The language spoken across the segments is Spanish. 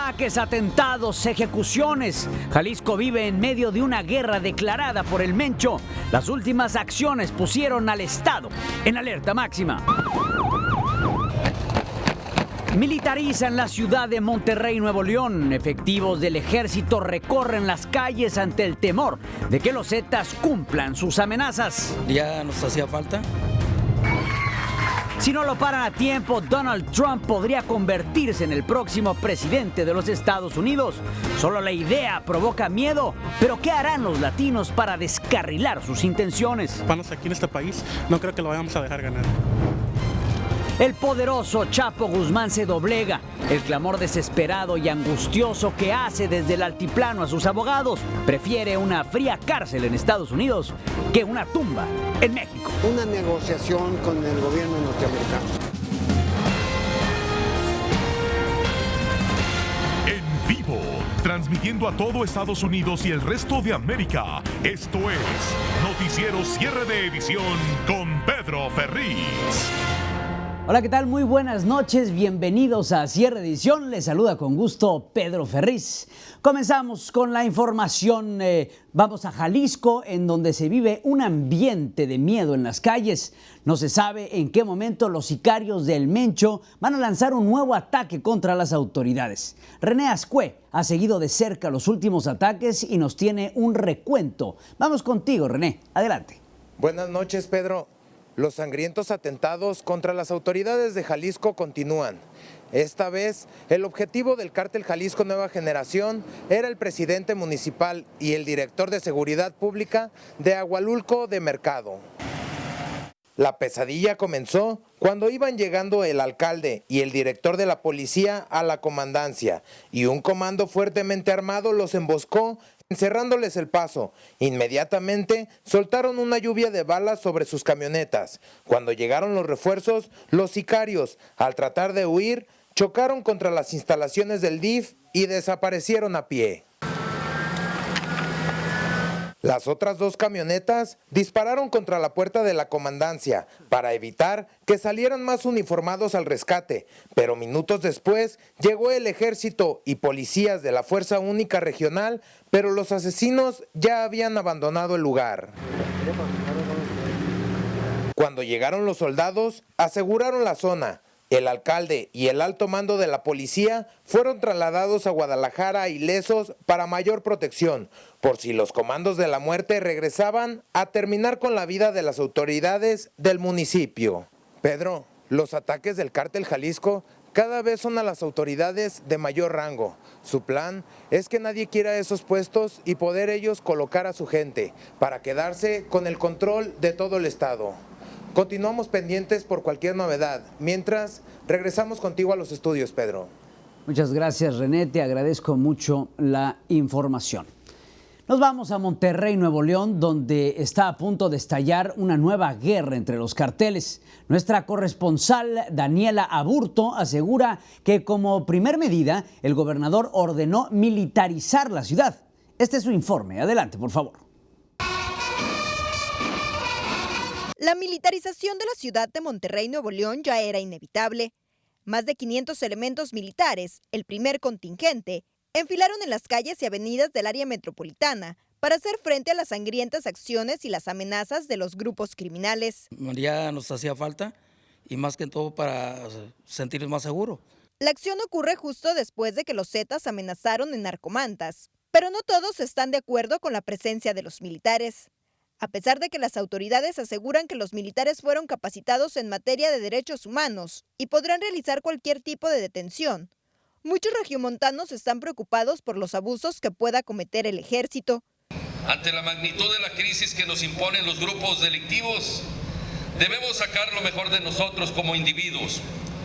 Ataques, atentados, ejecuciones. Jalisco vive en medio de una guerra declarada por el Mencho. Las últimas acciones pusieron al Estado en alerta máxima. Militarizan la ciudad de Monterrey, Nuevo León. Efectivos del ejército recorren las calles ante el temor de que los Zetas cumplan sus amenazas. Ya nos hacía falta. Si no lo paran a tiempo, Donald Trump podría convertirse en el próximo presidente de los Estados Unidos. Solo la idea provoca miedo, pero ¿qué harán los latinos para descarrilar sus intenciones? Panos aquí en este país, no creo que lo vayamos a dejar ganar. El poderoso Chapo Guzmán se doblega. El clamor desesperado y angustioso que hace desde el altiplano a sus abogados prefiere una fría cárcel en Estados Unidos que una tumba en México. Una negociación con el gobierno norteamericano. En vivo, transmitiendo a todo Estados Unidos y el resto de América. Esto es Noticiero Cierre de Edición con Pedro Ferriz. Hola, ¿qué tal? Muy buenas noches, bienvenidos a Cierre de Edición. Les saluda con gusto Pedro Ferriz. Comenzamos con la información. Vamos a Jalisco, en donde se vive un ambiente de miedo en las calles. No se sabe en qué momento los sicarios del Mencho van a lanzar un nuevo ataque contra las autoridades. René Ascue ha seguido de cerca los últimos ataques y nos tiene un recuento. Vamos contigo, René. Adelante. Buenas noches, Pedro. Los sangrientos atentados contra las autoridades de Jalisco continúan. Esta vez, el objetivo del cártel Jalisco Nueva Generación era el presidente municipal y el director de Seguridad Pública de Agualulco de Mercado. La pesadilla comenzó cuando iban llegando el alcalde y el director de la policía a la comandancia y un comando fuertemente armado los emboscó, encerrándoles el paso. Inmediatamente soltaron una lluvia de balas sobre sus camionetas. Cuando llegaron los refuerzos, los sicarios, al tratar de huir, chocaron contra las instalaciones del DIF y desaparecieron a pie. Las otras dos camionetas dispararon contra la puerta de la comandancia para evitar que salieran más uniformados al rescate, pero minutos después llegó el ejército y policías de la Fuerza Única Regional, pero los asesinos ya habían abandonado el lugar. Cuando llegaron los soldados, aseguraron la zona. El alcalde y el alto mando de la policía fueron trasladados a Guadalajara ilesos para mayor protección, por si los comandos de la muerte regresaban a terminar con la vida de las autoridades del municipio. Pedro, los ataques del cártel Jalisco cada vez son a las autoridades de mayor rango. Su plan es que nadie quiera esos puestos y poder ellos colocar a su gente para quedarse con el control de todo el estado. Continuamos pendientes por cualquier novedad. Mientras, regresamos contigo a los estudios, Pedro. Muchas gracias, René. Te agradezco mucho la información. Nos vamos a Monterrey, Nuevo León, donde está a punto de estallar una nueva guerra entre los carteles. Nuestra corresponsal Daniela Aburto asegura que como primer medida, el gobernador ordenó militarizar la ciudad. Este es su informe. Adelante, por favor. La militarización de la ciudad de Monterrey, Nuevo León, ya era inevitable. Más de 500 elementos militares, el primer contingente, enfilaron en las calles y avenidas del área metropolitana para hacer frente a las sangrientas acciones y las amenazas de los grupos criminales. Ya nos hacía falta y más que todo para sentirnos más seguros. La acción ocurre justo después de que los Zetas amenazaron en Narcomantas, pero no todos están de acuerdo con la presencia de los militares. A pesar de que las autoridades aseguran que los militares fueron capacitados en materia de derechos humanos y podrán realizar cualquier tipo de detención, muchos regiomontanos están preocupados por los abusos que pueda cometer el ejército. Ante la magnitud de la crisis que nos imponen los grupos delictivos, debemos sacar lo mejor de nosotros como individuos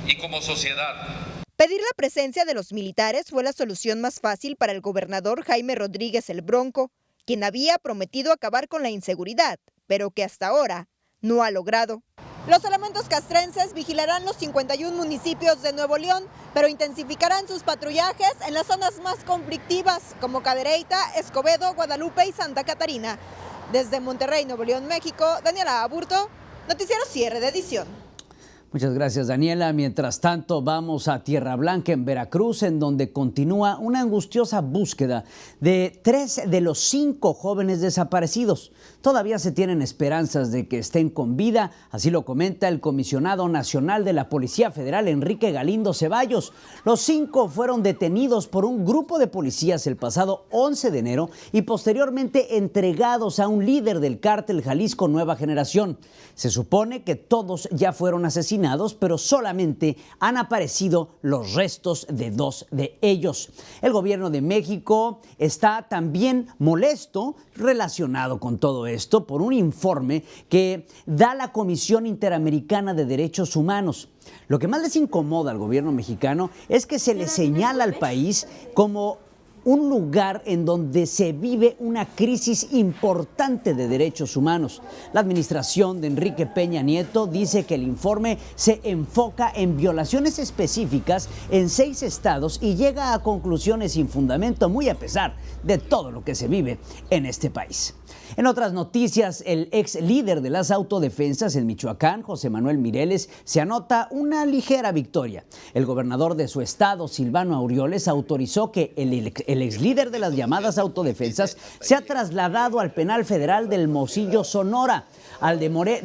y como sociedad. Pedir la presencia de los militares fue la solución más fácil para el gobernador Jaime Rodríguez el Bronco, quien había prometido acabar con la inseguridad, pero que hasta ahora no ha logrado. Los elementos castrenses vigilarán los 51 municipios de Nuevo León, pero intensificarán sus patrullajes en las zonas más conflictivas, como Cadereyta, Escobedo, Guadalupe y Santa Catarina. Desde Monterrey, Nuevo León, México, Daniela Aburto, Noticiero Cierre de Edición. Muchas gracias, Daniela. Mientras tanto, vamos a Tierra Blanca, en Veracruz, en donde continúa una angustiosa búsqueda de 3 de los 5 jóvenes desaparecidos. Todavía se tienen esperanzas de que estén con vida, así lo comenta el comisionado nacional de la Policía Federal, Enrique Galindo Ceballos. Los 5 fueron detenidos por un grupo de policías el pasado 11 de enero y posteriormente entregados a un líder del cártel Jalisco Nueva Generación. Se supone que todos ya fueron asesinados, pero solamente han aparecido los restos de 2 de ellos. El gobierno de México está también molesto relacionado con todo esto por un informe que da la Comisión Interamericana de Derechos Humanos. Lo que más les incomoda al gobierno mexicano es que se le señala al país como un lugar en donde se vive una crisis importante de derechos humanos. La administración de Enrique Peña Nieto dice que el informe se enfoca en violaciones específicas en 6 estados y llega a conclusiones sin fundamento, muy a pesar de todo lo que se vive en este país. En otras noticias, el ex líder de las autodefensas en Michoacán, José Manuel Mireles, se anota una ligera victoria. El gobernador de su estado, Silvano Aureoles, autorizó que el ex líder de las llamadas autodefensas sea trasladado al penal federal del Hermosillo, Sonora, al de Morelia,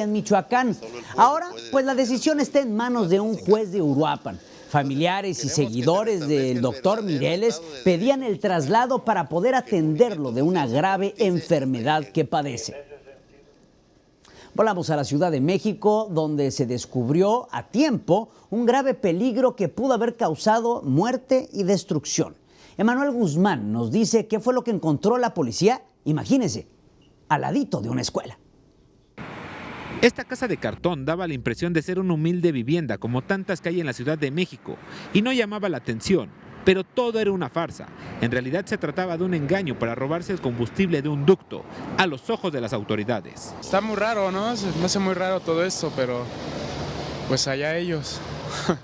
en Michoacán. Ahora, pues la decisión está en manos de un juez de Uruapan. Familiares y seguidores del doctor Mireles pedían el traslado para poder atenderlo de una grave enfermedad que padece. Volamos a la Ciudad de México, donde se descubrió a tiempo un grave peligro que pudo haber causado muerte y destrucción. Emanuel Guzmán nos dice qué fue lo que encontró la policía, imagínense, al ladito de una escuela. Esta casa de cartón daba la impresión de ser una humilde vivienda como tantas que hay en la Ciudad de México y no llamaba la atención, pero todo era una farsa. En realidad se trataba de un engaño para robarse el combustible de un ducto a los ojos de las autoridades. Está muy raro, ¿no? Me hace muy raro todo esto, pero pues allá ellos.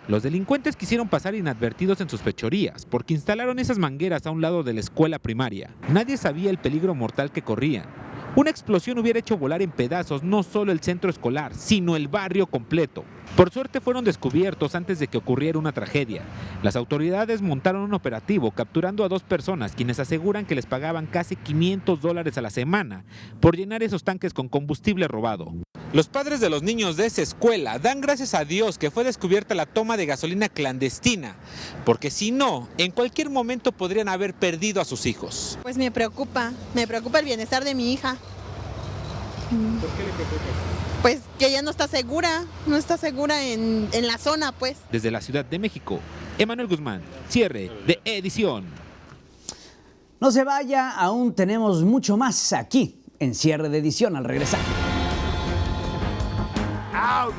Los delincuentes quisieron pasar inadvertidos en sus fechorías porque instalaron esas mangueras a un lado de la escuela primaria. Nadie sabía el peligro mortal que corrían. Una explosión hubiera hecho volar en pedazos no solo el centro escolar, sino el barrio completo. Por suerte fueron descubiertos antes de que ocurriera una tragedia. Las autoridades montaron un operativo capturando a 2 personas quienes aseguran que les pagaban casi $500 a la semana por llenar esos tanques con combustible robado. Los padres de los niños de esa escuela dan gracias a Dios que fue descubierta la toma de gasolina clandestina, porque si no, en cualquier momento podrían haber perdido a sus hijos. Pues me preocupa el bienestar de mi hija. ¿Por qué le preocupa? Pues que ella no está segura en la zona, pues. Desde la Ciudad de México, Emanuel Guzmán, cierre de edición. No se vaya, aún tenemos mucho más aquí en Cierre de Edición al regresar.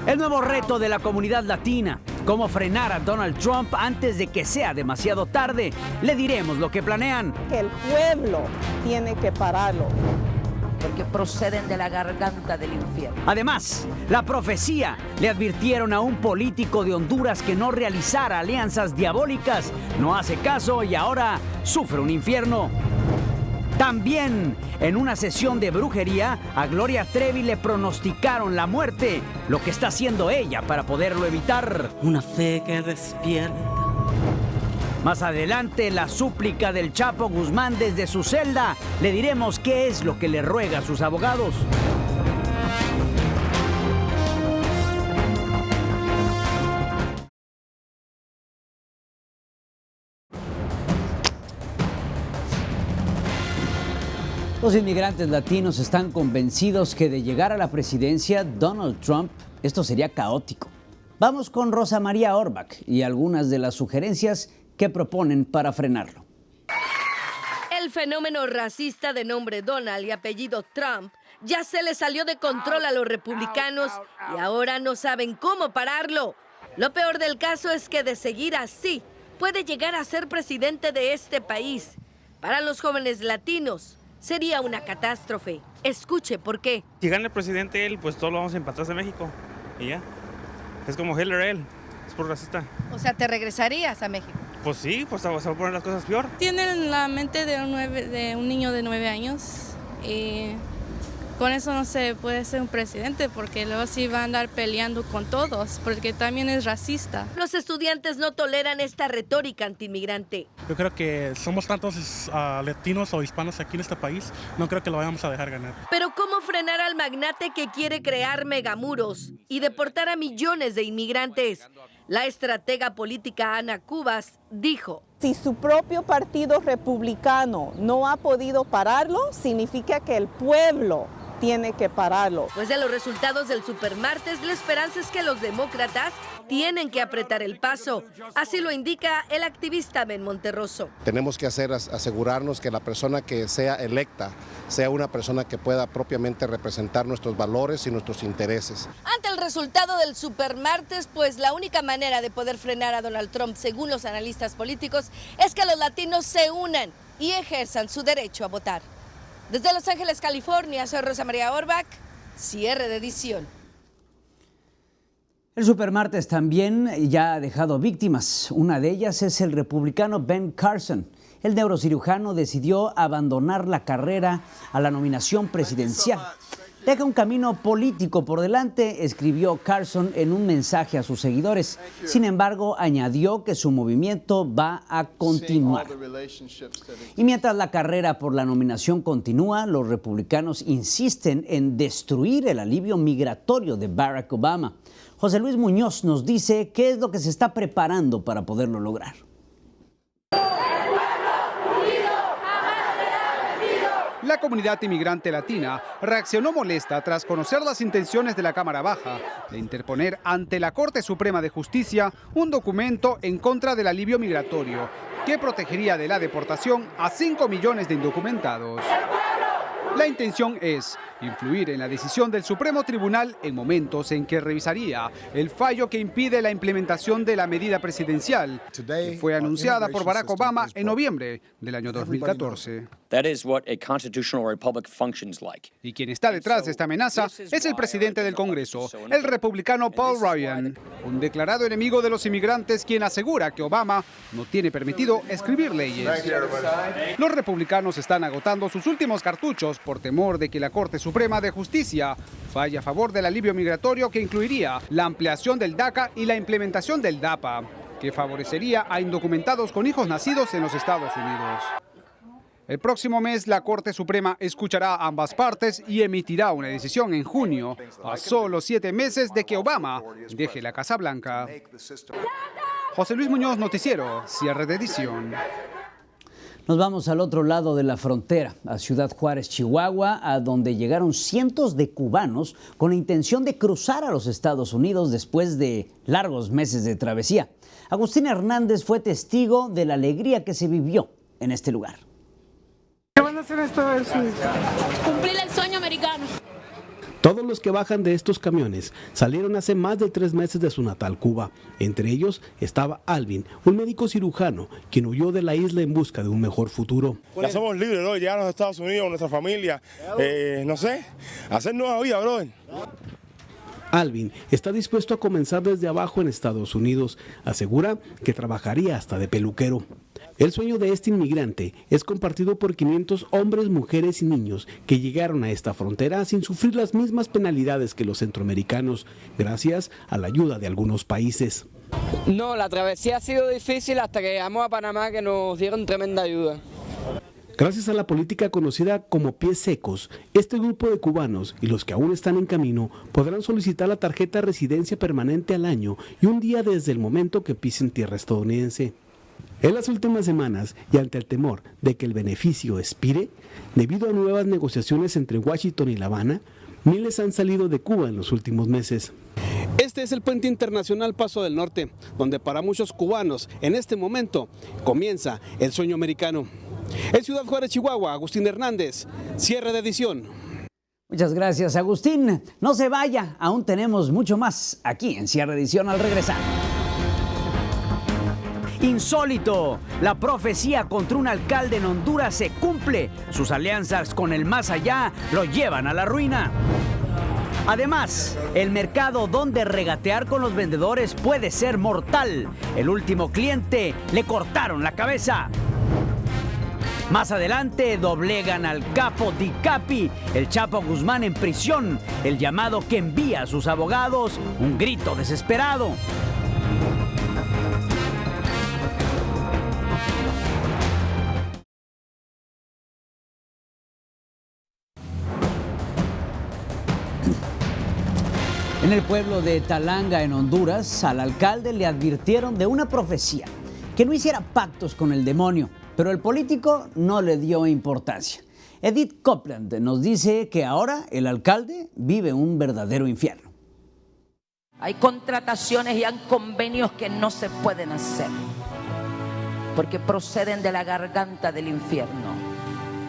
El nuevo reto de la comunidad latina, cómo frenar a Donald Trump antes de que sea demasiado tarde. Le diremos lo que planean. Que el pueblo tiene que pararlo. Porque proceden de la garganta del infierno. Además, la profecía. Le advirtieron a un político de Honduras que no realizara alianzas diabólicas. No hace caso y ahora sufre un infierno. También, en una sesión de brujería, a Gloria Trevi le pronosticaron la muerte, lo que está haciendo ella para poderlo evitar. Una fe que despierta. Más adelante, la súplica del Chapo Guzmán desde su celda. Le diremos qué es lo que le ruega a sus abogados. Los inmigrantes latinos están convencidos que de llegar a la presidencia Donald Trump, esto sería caótico. Vamos con Rosa María Orbach y algunas de las sugerencias que proponen para frenarlo. El fenómeno racista de nombre Donald y apellido Trump ya se le salió de control a los republicanos y ahora no saben cómo pararlo. Lo peor del caso es que de seguir así, puede llegar a ser presidente de este país. Para los jóvenes latinos, sería una catástrofe. Escuche por qué. Si gana el presidente él, pues todos lo vamos a empatar a México. Y ya. Es como Hitler él. Es por racista. O sea, ¿te regresarías a México? Pues sí, pues se va a poner las cosas peor. Tiene la mente de un niño de 9 años. con eso no se puede ser un presidente, porque luego sí va a andar peleando con todos, porque también es racista. Los estudiantes no toleran esta retórica antiinmigrante. Yo creo que somos tantos latinos o hispanos aquí en este país, no creo que lo vayamos a dejar ganar. Pero ¿cómo frenar al magnate que quiere crear megamuros y deportar a millones de inmigrantes? La estratega política Ana Cubas dijo: si su propio partido republicano no ha podido pararlo, significa que el pueblo tiene que pararlo. Pues de los resultados del supermartes, la esperanza es que los demócratas tienen que apretar el paso. Así lo indica el activista Ben Monterroso. Tenemos que asegurarnos que la persona que sea electa sea una persona que pueda propiamente representar nuestros valores y nuestros intereses. Ante el resultado del supermartes, pues la única manera de poder frenar a Donald Trump, según los analistas políticos, es que los latinos se unan y ejerzan su derecho a votar. Desde Los Ángeles, California, soy Rosa María Orbach, cierre de edición. El supermartes también ya ha dejado víctimas. Una de ellas es el republicano Ben Carson. El neurocirujano decidió abandonar la carrera a la nominación presidencial. Deja un camino político por delante, escribió Carson en un mensaje a sus seguidores. Sin embargo, añadió que su movimiento va a continuar. Y mientras la carrera por la nominación continúa, los republicanos insisten en destruir el alivio migratorio de Barack Obama. José Luis Muñoz nos dice qué es lo que se está preparando para poderlo lograr. La comunidad inmigrante latina reaccionó molesta tras conocer las intenciones de la Cámara Baja de interponer ante la Corte Suprema de Justicia un documento en contra del alivio migratorio que protegería de la deportación a 5 millones de indocumentados. La intención es influir en la decisión del Supremo Tribunal en momentos en que revisaría el fallo que impide la implementación de la medida presidencial, que fue anunciada por Barack Obama en noviembre del año 2014. Y quien está detrás de esta amenaza es el presidente del Congreso, el republicano Paul Ryan, un declarado enemigo de los inmigrantes, quien asegura que Obama no tiene permitido escribir leyes. Los republicanos están agotando sus últimos cartuchos por temor de que la Corte Suprema de Justicia falle a favor del alivio migratorio, que incluiría la ampliación del DACA y la implementación del DAPA, que favorecería a indocumentados con hijos nacidos en los Estados Unidos. El próximo mes la Corte Suprema escuchará a ambas partes y emitirá una decisión en junio, a solo 7 meses de que Obama deje la Casa Blanca. José Luis Muñoz, noticiero, cierre de edición. Nos vamos al otro lado de la frontera, a Ciudad Juárez, Chihuahua, a donde llegaron cientos de cubanos con la intención de cruzar a los Estados Unidos después de largos meses de travesía. Agustín Hernández fue testigo de la alegría que se vivió en este lugar. ¿Qué van a hacer esta vez? Cumplir el sueño americano. Todos los que bajan de estos camiones salieron hace más de 3 meses de su natal Cuba. Entre ellos estaba Alvin, un médico cirujano, quien huyó de la isla en busca de un mejor futuro. Ya somos libres, ¿no? Llegar a los Estados Unidos, nuestra familia, no sé, hacer nueva vida, brother. Alvin está dispuesto a comenzar desde abajo en Estados Unidos. Asegura que trabajaría hasta de peluquero. El sueño de este inmigrante es compartido por 500 hombres, mujeres y niños que llegaron a esta frontera sin sufrir las mismas penalidades que los centroamericanos, gracias a la ayuda de algunos países. No, la travesía ha sido difícil hasta que llegamos a Panamá, que nos dieron tremenda ayuda. Gracias a la política conocida como pies secos, este grupo de cubanos y los que aún están en camino podrán solicitar la tarjeta de residencia permanente al año y un día desde el momento que pisen tierra estadounidense. En las últimas semanas, y ante el temor de que el beneficio expire, debido a nuevas negociaciones entre Washington y La Habana, miles han salido de Cuba en los últimos meses. Este es el puente internacional Paso del Norte, donde para muchos cubanos, en este momento, comienza el sueño americano. En Ciudad Juárez, Chihuahua, Agustín Hernández, cierre de edición. Muchas gracias, Agustín. No se vaya, aún tenemos mucho más aquí en Cierre de Edición al regresar. Insólito, la profecía contra un alcalde en Honduras se cumple. Sus alianzas con el más allá lo llevan a la ruina. Además, el mercado donde regatear con los vendedores puede ser mortal. El último cliente le cortaron la cabeza. Más adelante doblegan al capo Di Capi, el Chapo Guzmán en prisión, el llamado que envía a sus abogados, un grito desesperado. En el pueblo de Talanga, en Honduras, al alcalde le advirtieron de una profecía, que no hiciera pactos con el demonio, pero el político no le dio importancia. Edith Copeland nos dice que ahora el alcalde vive un verdadero infierno. Hay contrataciones y hay convenios que no se pueden hacer, porque proceden de la garganta del infierno.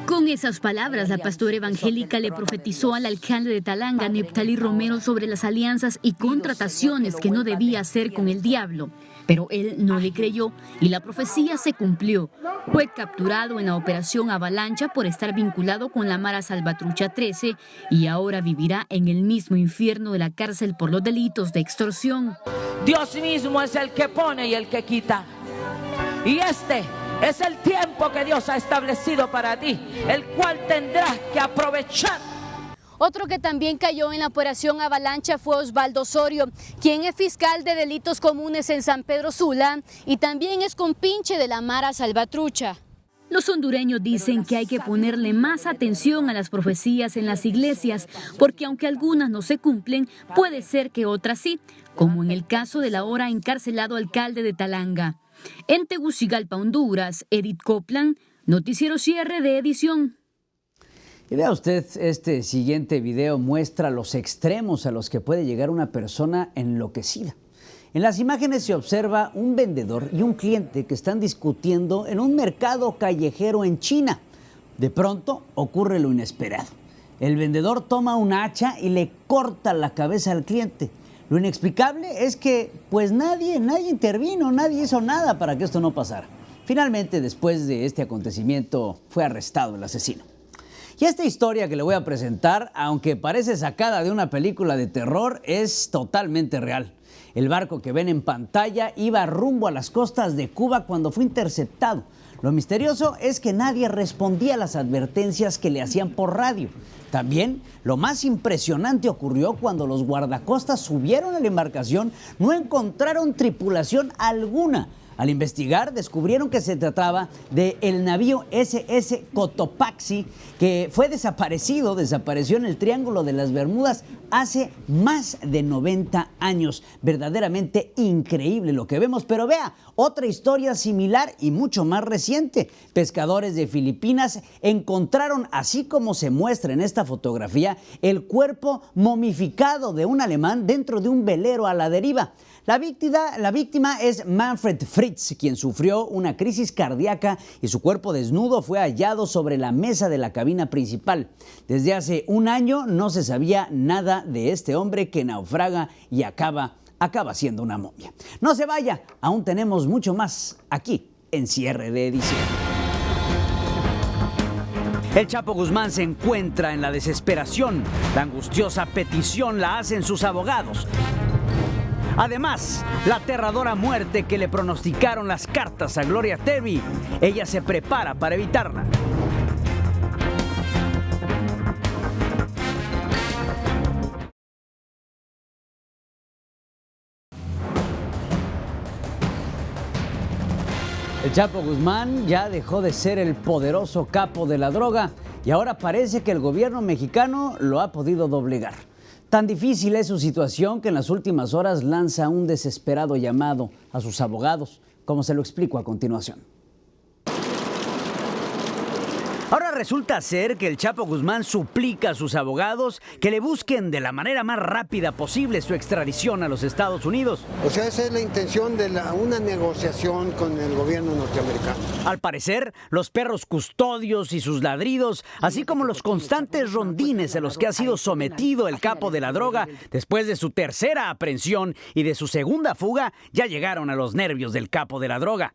Con esas palabras, la pastora evangélica le profetizó al alcalde de Talanga, Neptalí Romero, sobre las alianzas y contrataciones que no debía hacer con el diablo. Pero él no le creyó y la profecía se cumplió. Fue capturado en la operación Avalancha por estar vinculado con la Mara Salvatrucha 13 y ahora vivirá en el mismo infierno de la cárcel por los delitos de extorsión. Dios mismo es el que pone y el que quita. Y este es el tiempo que Dios ha establecido para ti, el cual tendrás que aprovechar. Otro que también cayó en la operación Avalancha fue Osvaldo Osorio, quien es fiscal de delitos comunes en San Pedro Sula y también es compinche de la Mara Salvatrucha. Los hondureños dicen que hay que ponerle más atención a las profecías en las iglesias, porque aunque algunas no se cumplen, puede ser que otras sí, como en el caso del ahora encarcelado alcalde de Talanga. En Tegucigalpa, Honduras, Edith Copeland, Noticiero Cierre de Edición. Y vea usted, este siguiente video muestra los extremos a los que puede llegar una persona enloquecida. En las imágenes se observa un vendedor y un cliente que están discutiendo en un mercado callejero en China. De pronto ocurre lo inesperado. El vendedor toma un hacha y le corta la cabeza al cliente. Lo inexplicable es que pues nadie intervino, nadie hizo nada para que esto no pasara. Finalmente, después de este acontecimiento, fue arrestado el asesino. Y esta historia que le voy a presentar, aunque parece sacada de una película de terror, es totalmente real. El barco que ven en pantalla iba rumbo a las costas de Cuba cuando fue interceptado. Lo misterioso es que nadie respondía a las advertencias que le hacían por radio. También, lo más impresionante ocurrió cuando los guardacostas subieron a la embarcación, no encontraron tripulación alguna. Al investigar, descubrieron que se trataba del navío SS Cotopaxi, que fue desapareció en el Triángulo de las Bermudas hace más de 90 años. Verdaderamente increíble lo que vemos, pero vea, otra historia similar y mucho más reciente. Pescadores de Filipinas encontraron, así como se muestra en esta fotografía, el cuerpo momificado de un alemán dentro de un velero a la deriva. La víctima es Manfred Fritz, quien sufrió una crisis cardíaca y su cuerpo desnudo fue hallado sobre la mesa de la cabina principal. Desde hace un año no se sabía nada de este hombre que naufraga y acaba siendo una momia. No se vaya, aún tenemos mucho más aquí en Cierre de Edición. El Chapo Guzmán se encuentra en la desesperación. La angustiosa petición la hacen sus abogados. Además, la aterradora muerte que le pronosticaron las cartas a Gloria Trevi, ella se prepara para evitarla. El Chapo Guzmán ya dejó de ser el poderoso capo de la droga y ahora parece que el gobierno mexicano lo ha podido doblegar. Tan difícil es su situación que en las últimas horas lanza un desesperado llamado a sus abogados, como se lo explico a continuación. Ahora resulta ser que el Chapo Guzmán suplica a sus abogados que le busquen de la manera más rápida posible su extradición a los Estados Unidos. O sea, esa es la intención de una negociación con el gobierno norteamericano. Al parecer, los perros custodios y sus ladridos, así como los constantes rondines a los que ha sido sometido el capo de la droga después de su tercera aprehensión y de su segunda fuga, ya llegaron a los nervios del capo de la droga.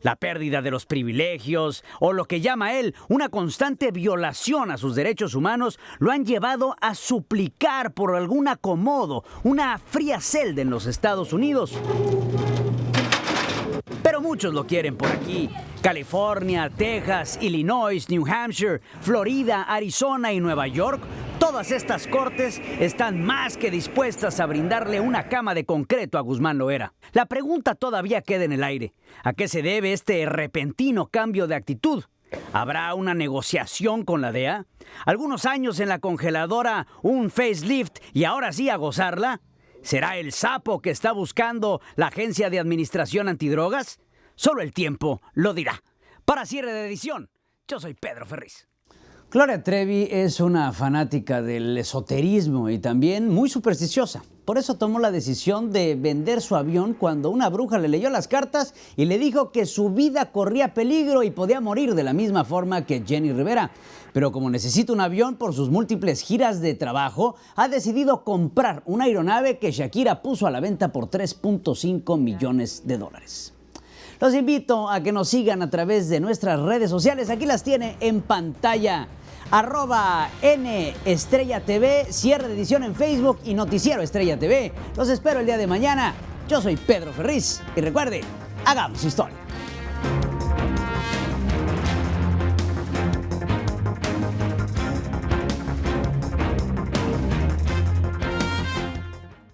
La pérdida de los privilegios, o lo que llama él una constante violación a sus derechos humanos, lo han llevado a suplicar por algún acomodo, una fría celda en los Estados Unidos. Pero muchos lo quieren por aquí. California, Texas, Illinois, New Hampshire, Florida, Arizona y Nueva York, todas estas cortes están más que dispuestas a brindarle una cama de concreto a Guzmán Loera. La pregunta todavía queda en el aire. ¿A qué se debe este repentino cambio de actitud? ¿Habrá una negociación con la DEA? ¿Algunos años en la congeladora, un facelift y ahora sí a gozarla? ¿Será el sapo que está buscando la Agencia de Administración Antidrogas? Solo el tiempo lo dirá. Para cierre de edición, yo soy Pedro Ferriz. Gloria Trevi es una fanática del esoterismo y también muy supersticiosa. Por eso tomó la decisión de vender su avión cuando una bruja le leyó las cartas y le dijo que su vida corría peligro y podía morir de la misma forma que Jenny Rivera. Pero como necesita un avión por sus múltiples giras de trabajo, ha decidido comprar una aeronave que Shakira puso a la venta por $3.5 millones. Los invito a que nos sigan a través de nuestras redes sociales. Aquí las tiene en pantalla. @N_Estrella TV, cierre de edición en Facebook y Noticiero Estrella TV. Los espero el día de mañana. Yo soy Pedro Ferriz y recuerde, hagamos historia.